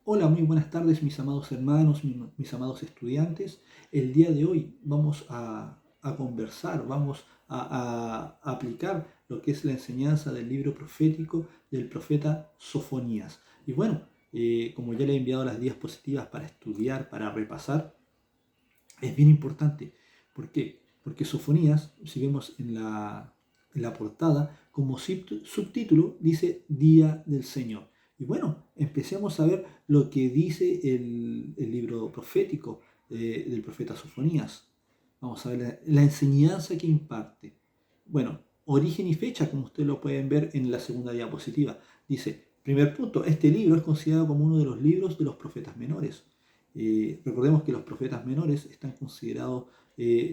Hola, muy buenas tardes mis amados hermanos, mis amados estudiantes. El día de hoy vamos a conversar, vamos a aplicar lo que es la enseñanza del libro profético del profeta Sofonías. Y bueno, como ya le he enviado las diapositivas para estudiar, para repasar, es bien importante. ¿Por qué? Porque Sofonías, si vemos en la portada, como subtítulo dice Día del Señor. Y bueno, empecemos a ver lo que dice el libro profético del profeta Sofonías. Vamos a ver la enseñanza que imparte. Bueno, origen y fecha, como ustedes lo pueden ver en la segunda diapositiva. Dice, primer punto, este libro es considerado como uno de los libros de los profetas menores. Recordemos que los profetas menores están considerados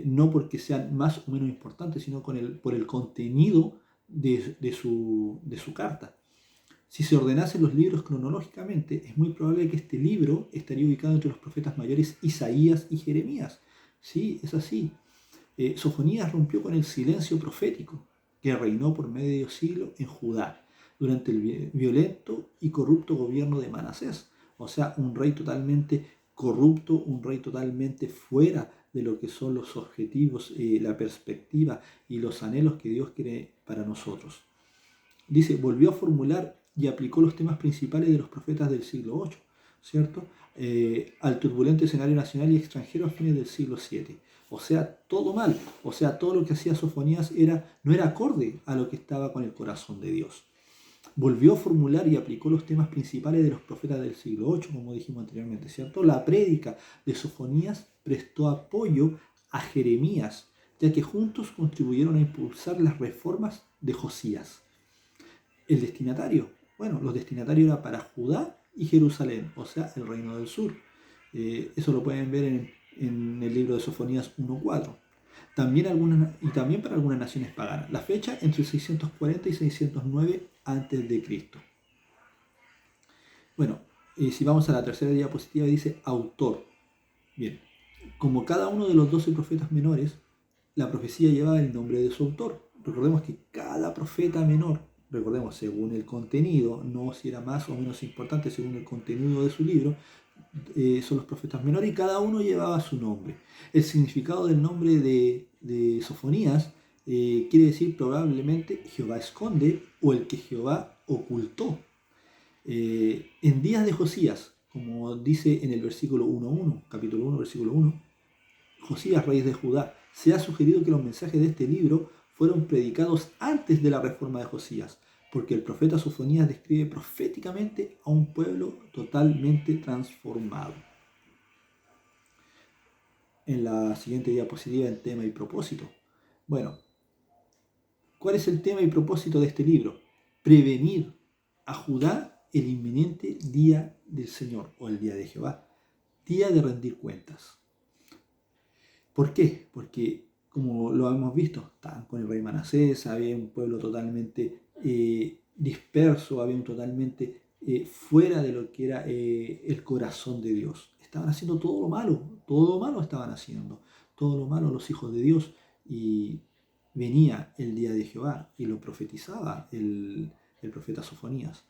no porque sean más o menos importantes, sino por el contenido de su carta. Si se ordenasen los libros cronológicamente, es muy probable que este libro estaría ubicado entre los profetas mayores Isaías y Jeremías. Sí, es así. Sofonías rompió con el silencio profético que reinó por medio siglo en Judá durante el violento y corrupto gobierno de Manasés. O sea, un rey totalmente corrupto, un rey totalmente fuera de lo que son los objetivos, la perspectiva y los anhelos que Dios quiere para nosotros. Dice, volvió a formular y aplicó los temas principales de los profetas del siglo VIII, ¿cierto? Al turbulento escenario nacional y extranjero a fines del siglo VII. O sea, todo mal. O sea, todo lo que hacía Sofonías no era acorde a lo que estaba con el corazón de Dios. Volvió a formular y aplicó los temas principales de los profetas del siglo VIII, como dijimos anteriormente, ¿cierto? La prédica de Sofonías prestó apoyo a Jeremías, ya que juntos contribuyeron a impulsar las reformas de Josías. El destinatario, bueno, los destinatarios eran para Judá y Jerusalén, o sea, el reino del sur. Eso lo pueden ver en el libro de Sofonías 1.4. También para algunas naciones paganas. La fecha entre 640 y 609 a.C. Bueno, si vamos a la tercera diapositiva dice autor. Bien, como cada uno de los 12 profetas menores, la profecía lleva el nombre de su autor. Recordemos que cada profeta menor, recordemos según el contenido, no si era más o menos importante según el contenido de su libro, son los profetas menores y cada uno llevaba su nombre. El significado del nombre de Sofonías quiere decir probablemente Jehová esconde o el que Jehová ocultó. En días de Josías, como dice en el versículo 1.1, capítulo 1, versículo 1, Josías, rey de Judá, se ha sugerido que los mensajes de este libro fueron predicados antes de la reforma de Josías, porque el profeta Sofonías describe proféticamente a un pueblo totalmente transformado. En la siguiente diapositiva, el tema y propósito. Bueno, ¿cuál es el tema y propósito de este libro? Prevenir a Judá el inminente día del Señor o el día de Jehová, día de rendir cuentas. ¿Por qué? Porque, como lo hemos visto, estaban con el rey Manasés, había un pueblo totalmente disperso, había un totalmente fuera de lo que era el corazón de Dios. Estaban haciendo todo lo malo estaban haciendo, todo lo malo los hijos de Dios. Y venía el día de Jehová y lo profetizaba el profeta Sofonías.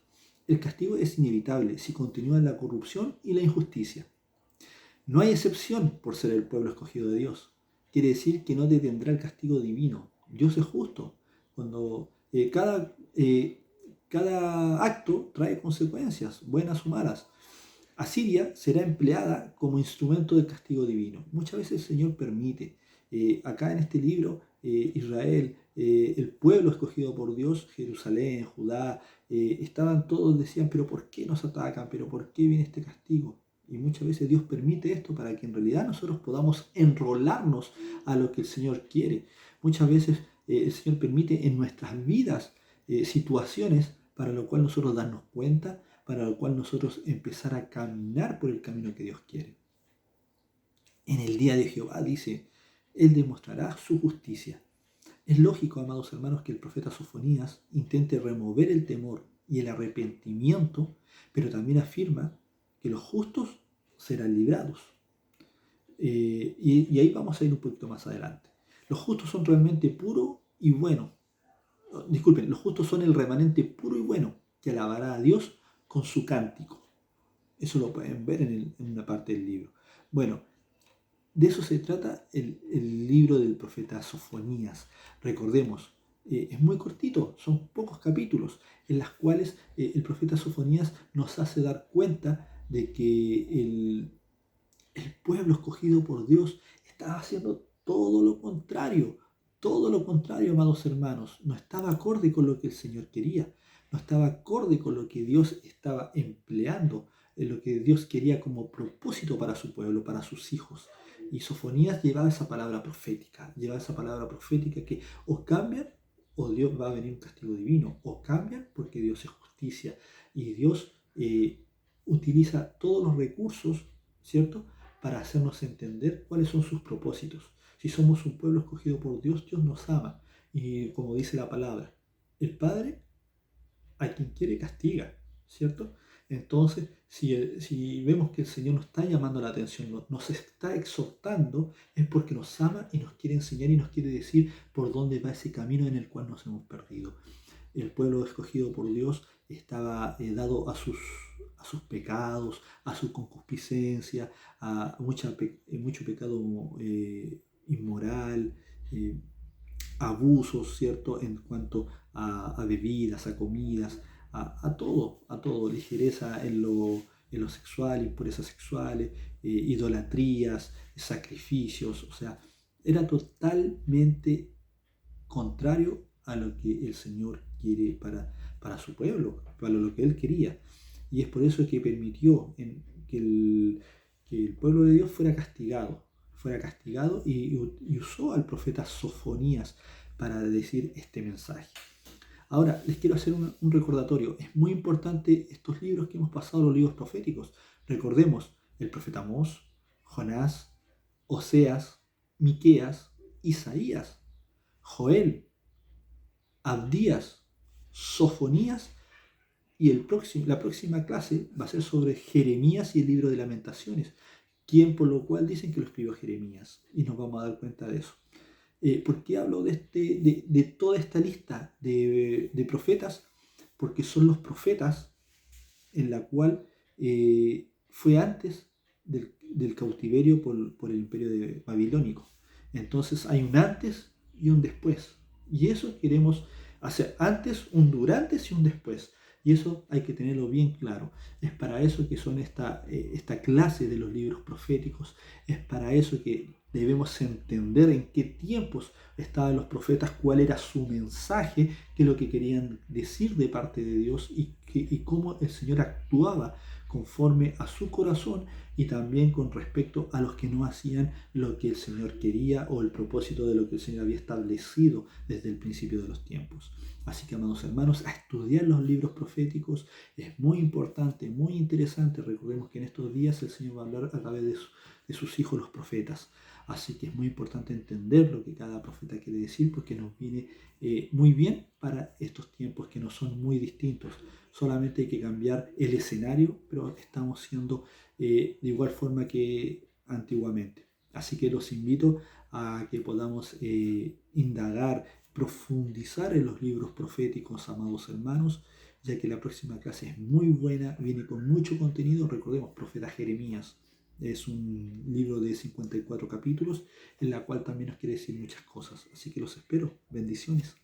El castigo es inevitable si continúa la corrupción y la injusticia. No hay excepción por ser el pueblo escogido de Dios. Quiere decir que no detendrá el castigo divino. Dios es justo. Cuando cada acto trae consecuencias, buenas o malas. Asiria será empleada como instrumento del castigo divino. Muchas veces el Señor permite. Acá en este libro, Israel, el pueblo escogido por Dios, Jerusalén, Judá, estaban todos, decían, pero ¿por qué nos atacan? ¿Pero por qué viene este castigo? Y muchas veces Dios permite esto para que en realidad nosotros podamos enrolarnos a lo que el Señor quiere. Muchas veces el Señor permite en nuestras vidas situaciones para lo cual nosotros darnos cuenta, para lo cual nosotros empezar a caminar por el camino que Dios quiere. En el día de Jehová dice, Él demostrará su justicia. Es lógico, amados hermanos, que el profeta Sofonías intente remover el temor y el arrepentimiento, pero también afirma que los justos serán librados. Y ahí vamos a ir un poquito más adelante. Los justos son realmente puro y bueno. Disculpen, los justos son el remanente puro y bueno que alabará a Dios con su cántico. Eso lo pueden ver en una parte del libro. Bueno, de eso se trata el libro del profeta Sofonías. Recordemos, es muy cortito, son pocos capítulos en los cuales el profeta Sofonías nos hace dar cuenta de que el pueblo escogido por Dios estaba haciendo todo lo contrario, amados hermanos. No estaba acorde con lo que el Señor quería, no estaba acorde con lo que Dios estaba empleando, en lo que Dios quería como propósito para su pueblo, para sus hijos. Y Sofonías llevaba esa palabra profética que o cambian o Dios va a venir un castigo divino, o cambian porque Dios es justicia y Dios utiliza todos los recursos, ¿cierto?, para hacernos entender cuáles son sus propósitos. Si somos un pueblo escogido por Dios, Dios nos ama. Y como dice la palabra, el Padre a quien quiere castiga, ¿cierto? Entonces, si vemos que el Señor nos está llamando la atención, nos está exhortando, es porque nos ama y nos quiere enseñar y nos quiere decir por dónde va ese camino en el cual nos hemos perdido. El pueblo escogido por Dios estaba dado a sus pecados, a su concupiscencia, a mucho pecado inmoral, eh, abusos, ¿cierto? En cuanto a bebidas, a comidas, a todo, ligereza en lo sexual, impurezas sexuales, idolatrías, sacrificios, o sea, era totalmente contrario a lo que el Señor quiere para su pueblo, para lo que Él quería. Y es por eso que permitió que el pueblo de Dios fuera castigado y usó al profeta Sofonías para decir este mensaje. Ahora, les quiero hacer un recordatorio. Es muy importante estos libros que hemos pasado, los libros proféticos. Recordemos el profeta Amós, Jonás, Oseas, Miqueas, Isaías, Joel, Abdías, Sofonías y la próxima clase va a ser sobre Jeremías y el libro de Lamentaciones, quien por lo cual dicen que lo escribió Jeremías y nos vamos a dar cuenta de eso. ¿Por qué hablo de toda esta lista de profetas? Porque son los profetas en la cual fue antes del cautiverio por el imperio babilónico. Entonces hay un antes y un después. Y eso queremos hacer antes, un durante y un después. Y eso hay que tenerlo bien claro. Es para eso que son esta clase de los libros proféticos. Es para eso que debemos entender en qué tiempos estaban los profetas, cuál era su mensaje, qué es lo que querían decir de parte de Dios y cómo el Señor actuaba conforme a su corazón y también con respecto a los que no hacían lo que el Señor quería o el propósito de lo que el Señor había establecido desde el principio de los tiempos. Así que, amados hermanos, a estudiar los libros proféticos es muy importante, muy interesante. Recordemos que en estos días el Señor va a hablar a través de sus hijos, los profetas. Así que es muy importante entender lo que cada profeta quiere decir porque nos viene muy bien para estos tiempos que no son muy distintos. Solamente hay que cambiar el escenario, pero estamos siendo de igual forma que antiguamente. Así que los invito a que podamos indagar, profundizar en los libros proféticos, amados hermanos, ya que la próxima clase es muy buena, viene con mucho contenido. Recordemos, profeta Jeremías es un libro de 54 capítulos, en la cual también nos quiere decir muchas cosas. Así que los espero. Bendiciones.